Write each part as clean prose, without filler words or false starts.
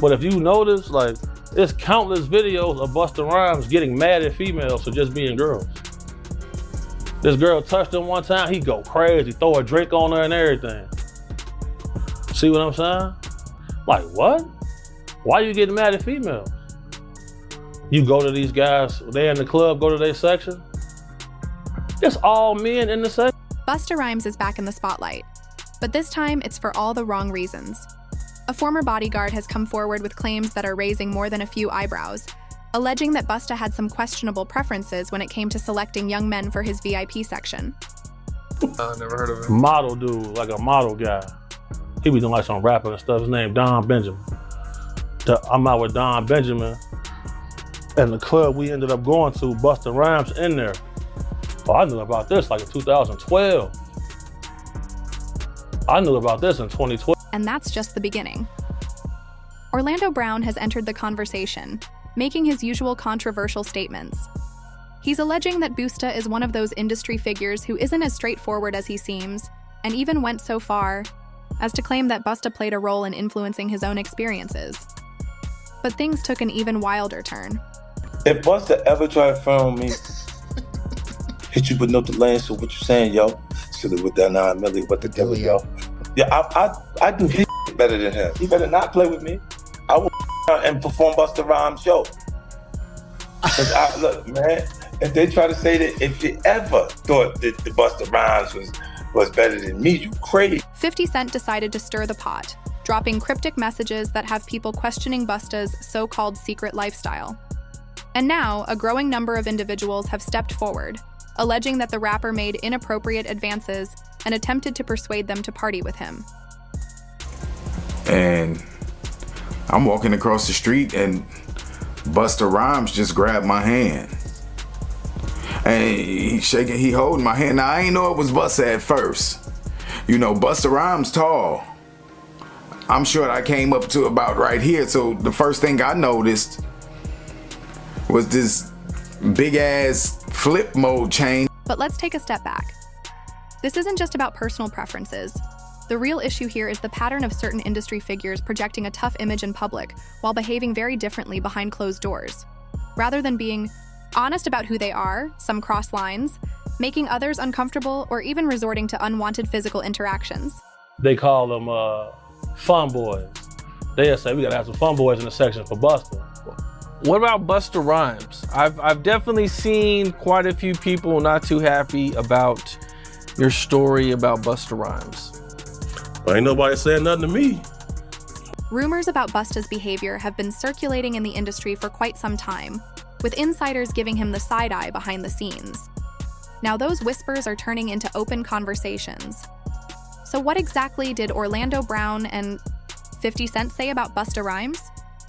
But if you notice, like, there's countless videos of Busta Rhymes getting mad at females for just being girls. This girl touched him one time, he go crazy, throw a drink on her and everything. See what I'm saying? Like, what? Why you getting mad at females? You go to these guys, they in the club, go to their section. It's all men in the section. Busta Rhymes is back in the spotlight, but this time it's for all the wrong reasons. A former bodyguard has come forward with claims that are raising more than a few eyebrows, alleging that Busta had some questionable preferences when it came to selecting young men for his VIP section. Never heard of him. Model dude, like a model guy. He be doing like some rapping and stuff. His name Don Benjamin. I'm out with Don Benjamin. And the club we ended up going to, Busta Rhymes in there. Well, I knew about this like in 2012. I knew about this in 2012. And that's just the beginning. Orlando Brown has entered the conversation, making his usual controversial statements. He's alleging that Busta is one of those industry figures who isn't as straightforward as he seems, and even went so far as to claim that Busta played a role in influencing his own experiences. But things took an even wilder turn. If Busta ever try to film me, hit you with no delay, so what you saying, yo? Silly with that 9 milli, what the devil, yo? Yeah, I do his better than him. He better not play with me. I will and perform Busta Rhymes' show. Look, man, if they try to say that if you ever thought that the Busta Rhymes was better than me, you crazy. 50 Cent decided to stir the pot, dropping cryptic messages that have people questioning Busta's so-called secret lifestyle. And now, a growing number of individuals have stepped forward, alleging that the rapper made inappropriate advances and attempted to persuade them to party with him. And I'm walking across the street and Busta Rhymes just grabbed my hand. And he holding my hand. Now I ain't know it was Busta at first. You know, Busta Rhymes tall. I'm sure I came up to about right here. So the first thing I noticed was this big ass flip mode chain. But let's take a step back. This isn't just about personal preferences. The real issue here is the pattern of certain industry figures projecting a tough image in public while behaving very differently behind closed doors. Rather than being honest about who they are, some cross lines, making others uncomfortable, or even resorting to unwanted physical interactions. They call them fun boys. They'll say, we gotta have some fun boys in the section for Busta. What about Busta Rhymes? I've definitely seen quite a few people not too happy about your story about Busta Rhymes. Well, ain't nobody saying nothing to me. Rumors about Busta's behavior have been circulating in the industry for quite some time, with insiders giving him the side eye behind the scenes. Now those whispers are turning into open conversations. So what exactly did Orlando Brown and 50 Cent say about Busta Rhymes?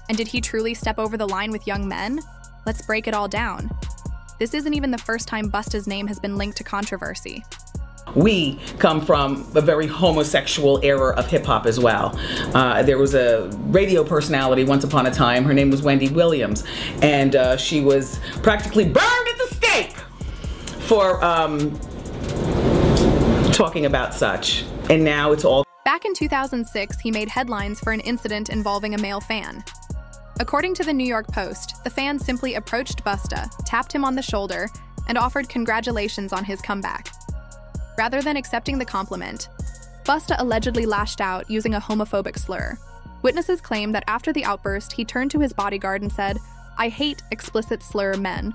And did he truly step over the line with young men? Let's break it all down. This isn't even the first time Busta's name has been linked to controversy. We come from a very homosexual era of hip-hop as well. There was a radio personality once upon a time. Her name was Wendy Williams, and she was practically burned at the stake for talking about such. And now it's all... Back in 2006, he made headlines for an incident involving a male fan. According to the New York Post, the fan simply approached Busta, tapped him on the shoulder, and offered congratulations on his comeback. Rather than accepting the compliment, Busta allegedly lashed out using a homophobic slur. Witnesses claim that after the outburst, he turned to his bodyguard and said, "I hate explicit slur men."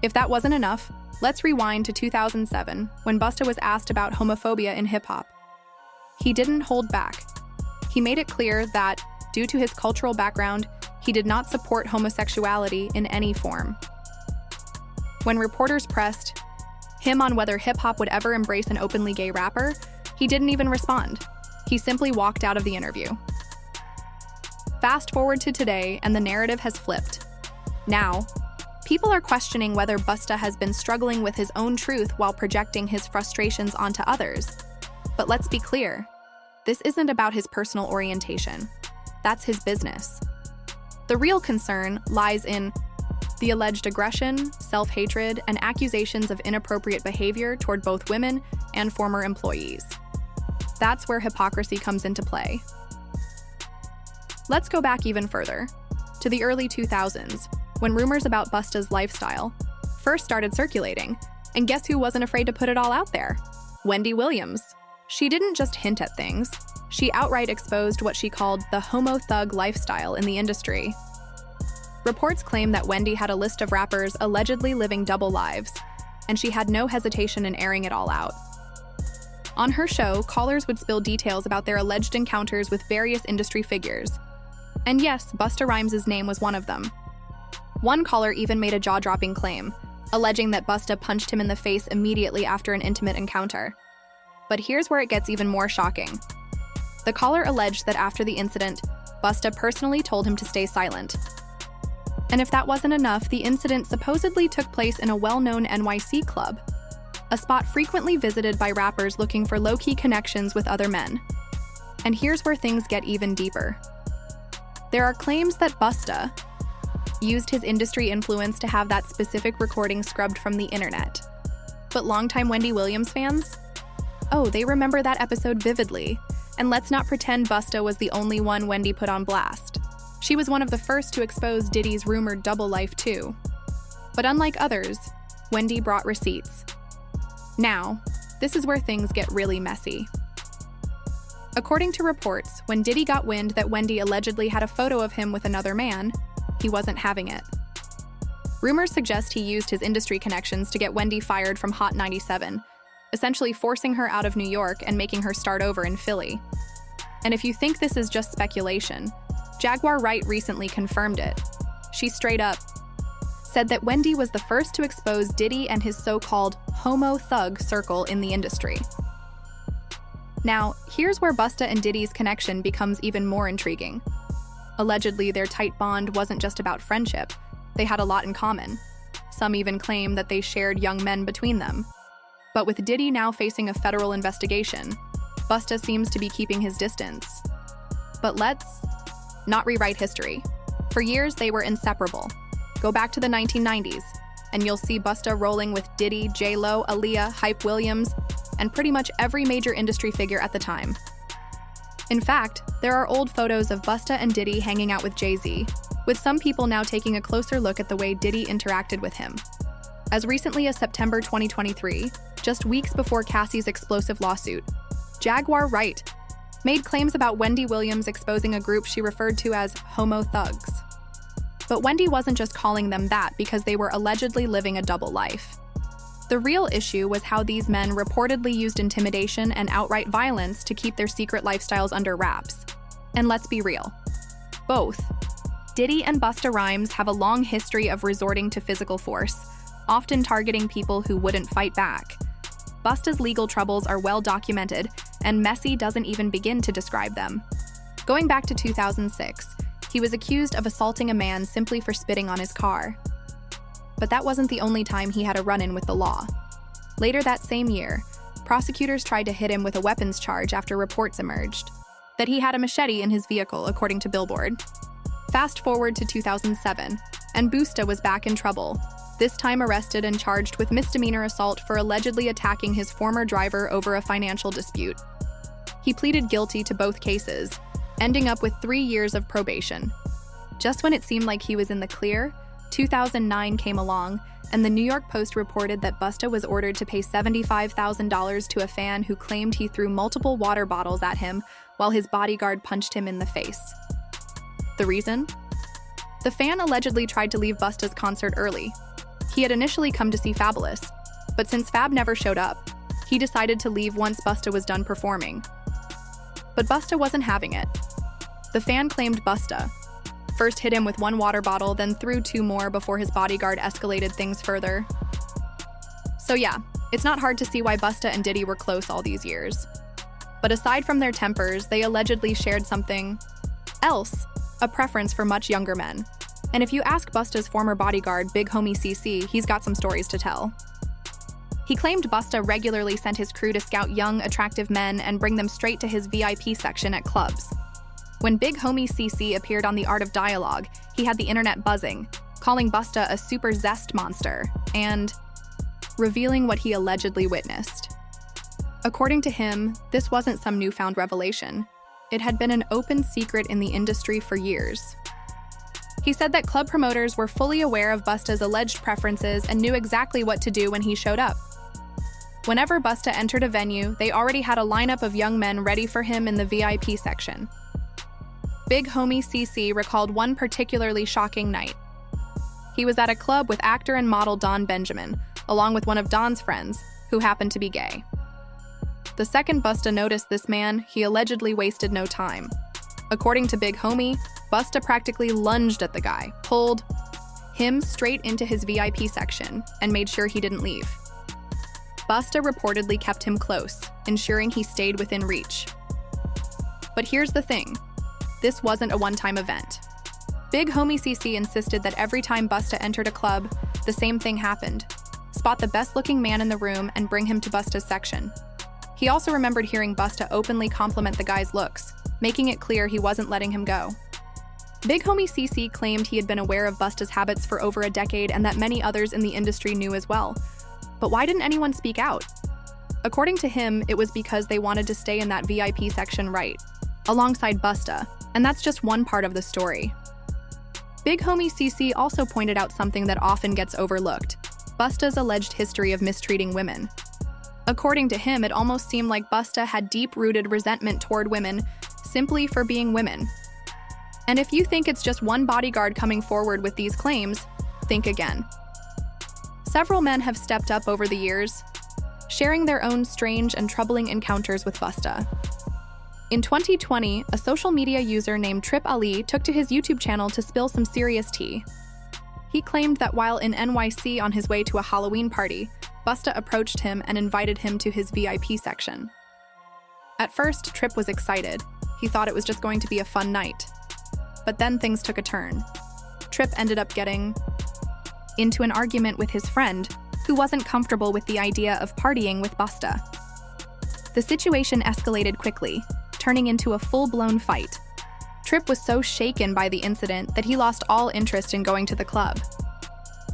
If that wasn't enough, let's rewind to 2007, when Busta was asked about homophobia in hip-hop. He didn't hold back. He made it clear that, due to his cultural background, he did not support homosexuality in any form. When reporters pressed him on whether hip-hop would ever embrace an openly gay rapper, he didn't even respond. He simply walked out of the interview. Fast forward to today, and the narrative has flipped. Now, people are questioning whether Busta has been struggling with his own truth while projecting his frustrations onto others. But let's be clear, this isn't about his personal orientation. That's his business. The real concern lies in the alleged aggression, self-hatred, and accusations of inappropriate behavior toward both women and former employees. That's where hypocrisy comes into play. Let's go back even further, to the early 2000s, when rumors about Busta's lifestyle first started circulating. And guess who wasn't afraid to put it all out there? Wendy Williams. She didn't just hint at things, she outright exposed what she called the homo thug lifestyle in the industry. Reports claim that Wendy had a list of rappers allegedly living double lives, and she had no hesitation in airing it all out. On her show, callers would spill details about their alleged encounters with various industry figures. And yes, Busta Rhymes' name was one of them. One caller even made a jaw-dropping claim, alleging that Busta punched him in the face immediately after an intimate encounter. But here's where it gets even more shocking. The caller alleged that after the incident, Busta personally told him to stay silent. And if that wasn't enough, the incident supposedly took place in a well-known NYC club, a spot frequently visited by rappers looking for low-key connections with other men. And here's where things get even deeper. There are claims that Busta used his industry influence to have that specific recording scrubbed from the internet. But longtime Wendy Williams fans? Oh, they remember that episode vividly. And let's not pretend Busta was the only one Wendy put on blast. She was one of the first to expose Diddy's rumored double life too. But unlike others, Wendy brought receipts. Now, this is where things get really messy. According to reports, when Diddy got wind that Wendy allegedly had a photo of him with another man, he wasn't having it. Rumors suggest he used his industry connections to get Wendy fired from Hot 97, essentially forcing her out of New York and making her start over in Philly. And if you think this is just speculation, Jaguar Wright recently confirmed it. She straight up said that Wendy was the first to expose Diddy and his so-called homo thug circle in the industry. Now, here's where Busta and Diddy's connection becomes even more intriguing. Allegedly, their tight bond wasn't just about friendship. They had a lot in common. Some even claim that they shared young men between them. But with Diddy now facing a federal investigation, Busta seems to be keeping his distance. But let's not rewrite history. For years, they were inseparable. Go back to the 1990s, and you'll see Busta rolling with Diddy, J-Lo, Aaliyah, Hype Williams, and pretty much every major industry figure at the time. In fact, there are old photos of Busta and Diddy hanging out with Jay-Z, with some people now taking a closer look at the way Diddy interacted with him. As recently as September 2023, just weeks before Cassie's explosive lawsuit, Jaguar Wright made claims about Wendy Williams exposing a group she referred to as homo thugs. But Wendy wasn't just calling them that because they were allegedly living a double life. The real issue was how these men reportedly used intimidation and outright violence to keep their secret lifestyles under wraps. And let's be real. Both Diddy and Busta Rhymes have a long history of resorting to physical force, often targeting people who wouldn't fight back. Busta's legal troubles are well documented, and messy doesn't even begin to describe them. Going back to 2006, he was accused of assaulting a man simply for spitting on his car. But that wasn't the only time he had a run-in with the law. Later that same year, prosecutors tried to hit him with a weapons charge after reports emerged that he had a machete in his vehicle, according to Billboard. Fast forward to 2007, and Busta was back in trouble, this time arrested and charged with misdemeanor assault for allegedly attacking his former driver over a financial dispute. He pleaded guilty to both cases, ending up with 3 years of probation. Just when it seemed like he was in the clear, 2009 came along, and the New York Post reported that Busta was ordered to pay $75,000 to a fan who claimed he threw multiple water bottles at him while his bodyguard punched him in the face. The reason? The fan allegedly tried to leave Busta's concert early. He had initially come to see Fabulous, but since Fab never showed up, he decided to leave once Busta was done performing. But Busta wasn't having it. The fan claimed Busta first hit him with 1 water bottle, then threw 2 more before his bodyguard escalated things further. So yeah, it's not hard to see why Busta and Diddy were close all these years. But aside from their tempers, they allegedly shared something else, a preference for much younger men. And if you ask Busta's former bodyguard, Big Homie CC, he's got some stories to tell. He claimed Busta regularly sent his crew to scout young, attractive men and bring them straight to his VIP section at clubs. When Big Homie CC appeared on The Art of Dialogue, he had the internet buzzing, calling Busta a super zest monster, and revealing what he allegedly witnessed. According to him, this wasn't some newfound revelation. it had been an open secret in the industry for years. He said that club promoters were fully aware of Busta's alleged preferences and knew exactly what to do when he showed up. Whenever Busta entered a venue, they already had a lineup of young men ready for him in the VIP section. Big Homie CC recalled one particularly shocking night. He was at a club with actor and model Don Benjamin, along with one of Don's friends, who happened to be gay. The second Busta noticed this man, he allegedly wasted no time. According to Big Homie, Busta practically lunged at the guy, pulled him straight into his VIP section, and made sure he didn't leave. Busta reportedly kept him close, ensuring he stayed within reach. But here's the thing, this wasn't a one-time event. Big Homie CC insisted that every time Busta entered a club, the same thing happened. Spot the best-looking man in the room and bring him to Busta's section. He also remembered hearing Busta openly compliment the guy's looks, making it clear he wasn't letting him go. Big Homie CC claimed he had been aware of Busta's habits for over a decade and that many others in the industry knew as well. But why didn't anyone speak out? According to him, it was because they wanted to stay in that VIP section right, alongside Busta, and that's just one part of the story. Big Homie CC also pointed out something that often gets overlooked, Busta's alleged history of mistreating women. According to him, it almost seemed like Busta had deep-rooted resentment toward women simply for being women. And if you think it's just one bodyguard coming forward with these claims, think again. Several men have stepped up over the years, sharing their own strange and troubling encounters with Busta. In 2020, a social media user named Trip Ali took to his YouTube channel to spill some serious tea. He claimed that while in NYC on his way to a Halloween party, Busta approached him and invited him to his VIP section. At first, Trip was excited. He thought it was just going to be a fun night. But then things took a turn. Trip ended up getting into an argument with his friend, who wasn't comfortable with the idea of partying with Busta. The situation escalated quickly, turning into a full-blown fight. Trip was so shaken by the incident that he lost all interest in going to the club.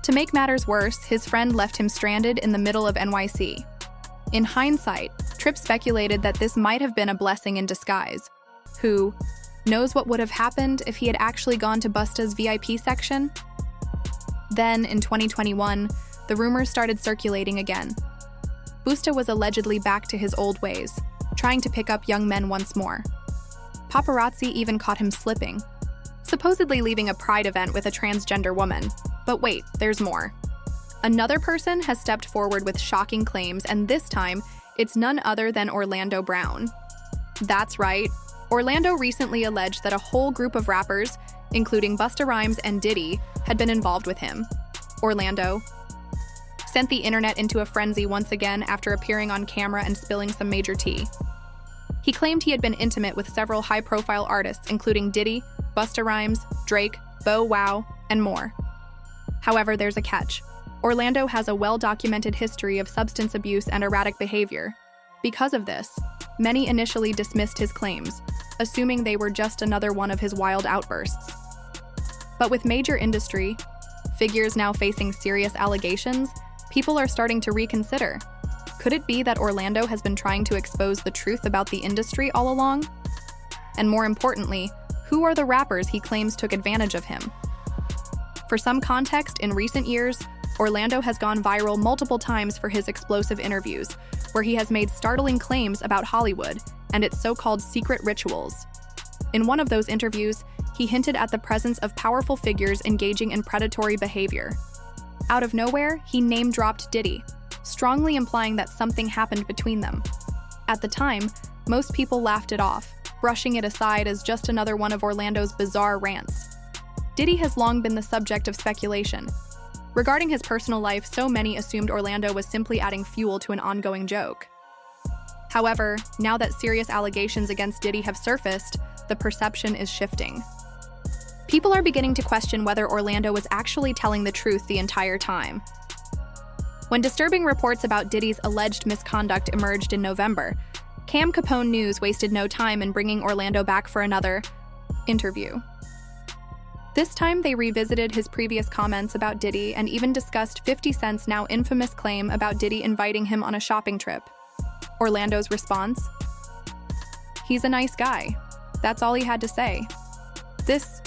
To make matters worse, his friend left him stranded in the middle of NYC. In hindsight, Trip speculated that this might have been a blessing in disguise. Who knows what would have happened if he had actually gone to Busta's VIP section? Then, in 2021, the rumors started circulating again. Busta was allegedly back to his old ways, trying to pick up young men once more. Paparazzi even caught him slipping, supposedly leaving a pride event with a transgender woman. But wait, there's more. Another person has stepped forward with shocking claims, and this time, it's none other than Orlando Brown. That's right, Orlando recently alleged that a whole group of rappers, including Busta Rhymes and Diddy, had been involved with him. Orlando sent the internet into a frenzy once again after appearing on camera and spilling some major tea. He claimed he had been intimate with several high-profile artists, including Diddy, Busta Rhymes, Drake, Bow Wow, and more. However, there's a catch. Orlando has a well-documented history of substance abuse and erratic behavior. Because of this, many initially dismissed his claims, assuming they were just another one of his wild outbursts. But with major industry figures now facing serious allegations, people are starting to reconsider. Could it be that Orlando has been trying to expose the truth about the industry all along? And more importantly, who are the rappers he claims took advantage of him? For some context, in recent years, Orlando has gone viral multiple times for his explosive interviews, where he has made startling claims about Hollywood and its so-called secret rituals. In one of those interviews, he hinted at the presence of powerful figures engaging in predatory behavior. Out of nowhere, he name-dropped Diddy, strongly implying that something happened between them. At the time, most people laughed it off, brushing it aside as just another one of Orlando's bizarre rants. Diddy has long been the subject of speculation. Regarding his personal life, so many assumed Orlando was simply adding fuel to an ongoing joke. However, now that serious allegations against Diddy have surfaced, the perception is shifting. People are beginning to question whether Orlando was actually telling the truth the entire time. When disturbing reports about Diddy's alleged misconduct emerged in November, Cam Capone News wasted no time in bringing Orlando back for another interview. This time, they revisited his previous comments about Diddy and even discussed 50 Cent's now infamous claim about Diddy inviting him on a shopping trip. Orlando's response? He's a nice guy. That's all he had to say. This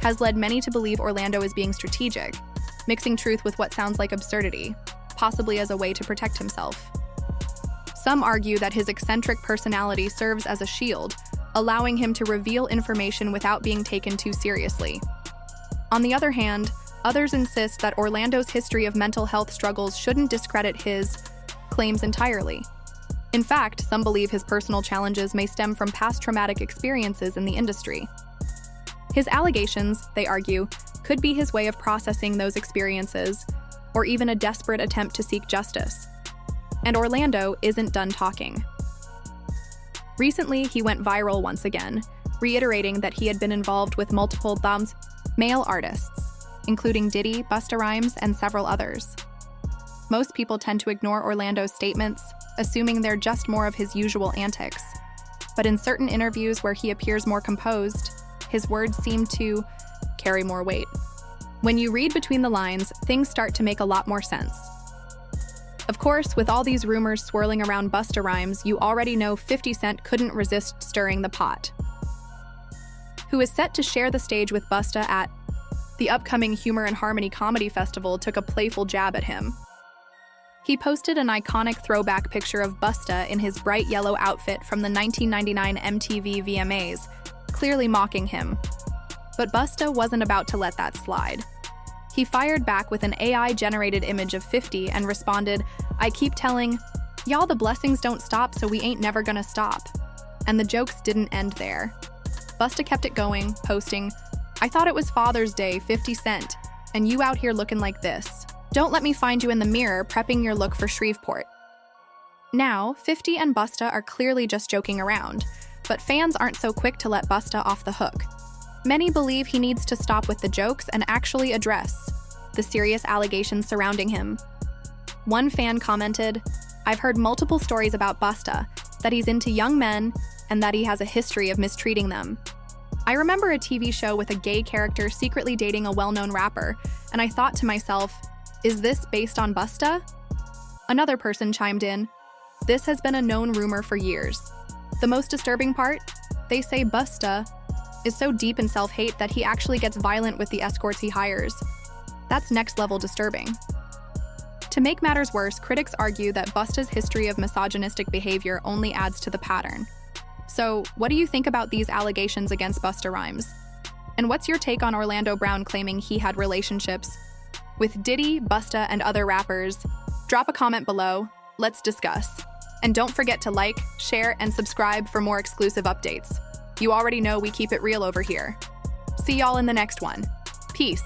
has led many to believe Orlando is being strategic, mixing truth with what sounds like absurdity, possibly as a way to protect himself. Some argue that his eccentric personality serves as a shield, allowing him to reveal information without being taken too seriously. On the other hand, others insist that Orlando's history of mental health struggles shouldn't discredit his claims entirely. In fact, some believe his personal challenges may stem from past traumatic experiences in the industry. His allegations, they argue, could be his way of processing those experiences, or even a desperate attempt to seek justice. And Orlando isn't done talking. Recently, he went viral once again, reiterating that he had been involved with multiple male artists, including Diddy, Busta Rhymes, and several others. Most people tend to ignore Orlando's statements, assuming they're just more of his usual antics. But in certain interviews where he appears more composed, his words seem to carry more weight. When you read between the lines, things start to make a lot more sense. Of course, with all these rumors swirling around Busta Rhymes, you already know 50 Cent couldn't resist stirring the pot. Who is set to share the stage with Busta at the upcoming Humor and Harmony Comedy Festival, took a playful jab at him. He posted an iconic throwback picture of Busta in his bright yellow outfit from the 1999 MTV VMAs, clearly mocking him. But Busta wasn't about to let that slide. He fired back with an AI-generated image of 50 and responded, "I keep telling y'all the blessings don't stop, so we ain't never gonna stop." And the jokes didn't end there. Busta kept it going, posting, "I thought it was Father's Day, 50 Cent, and you out here looking like this. Don't let me find you in the mirror prepping your look for Shreveport." Now, 50 and Busta are clearly just joking around, but fans aren't so quick to let Busta off the hook. Many believe he needs to stop with the jokes and actually address the serious allegations surrounding him. One fan commented, "I've heard multiple stories about Busta, that he's into young men and that he has a history of mistreating them. I remember a TV show with a gay character secretly dating a well-known rapper, and I thought to myself, is this based on Busta?" Another person chimed in, "This has been a known rumor for years. The most disturbing part? They say Busta is so deep in self-hate that he actually gets violent with the escorts he hires. That's next-level disturbing." To make matters worse, critics argue that Busta's history of misogynistic behavior only adds to the pattern. So, what do you think about these allegations against Busta Rhymes? And what's your take on Orlando Brown claiming he had relationships with Diddy, Busta, and other rappers? Drop a comment below. Let's discuss. And don't forget to like, share, and subscribe for more exclusive updates. You already know we keep it real over here. See y'all in the next one. Peace.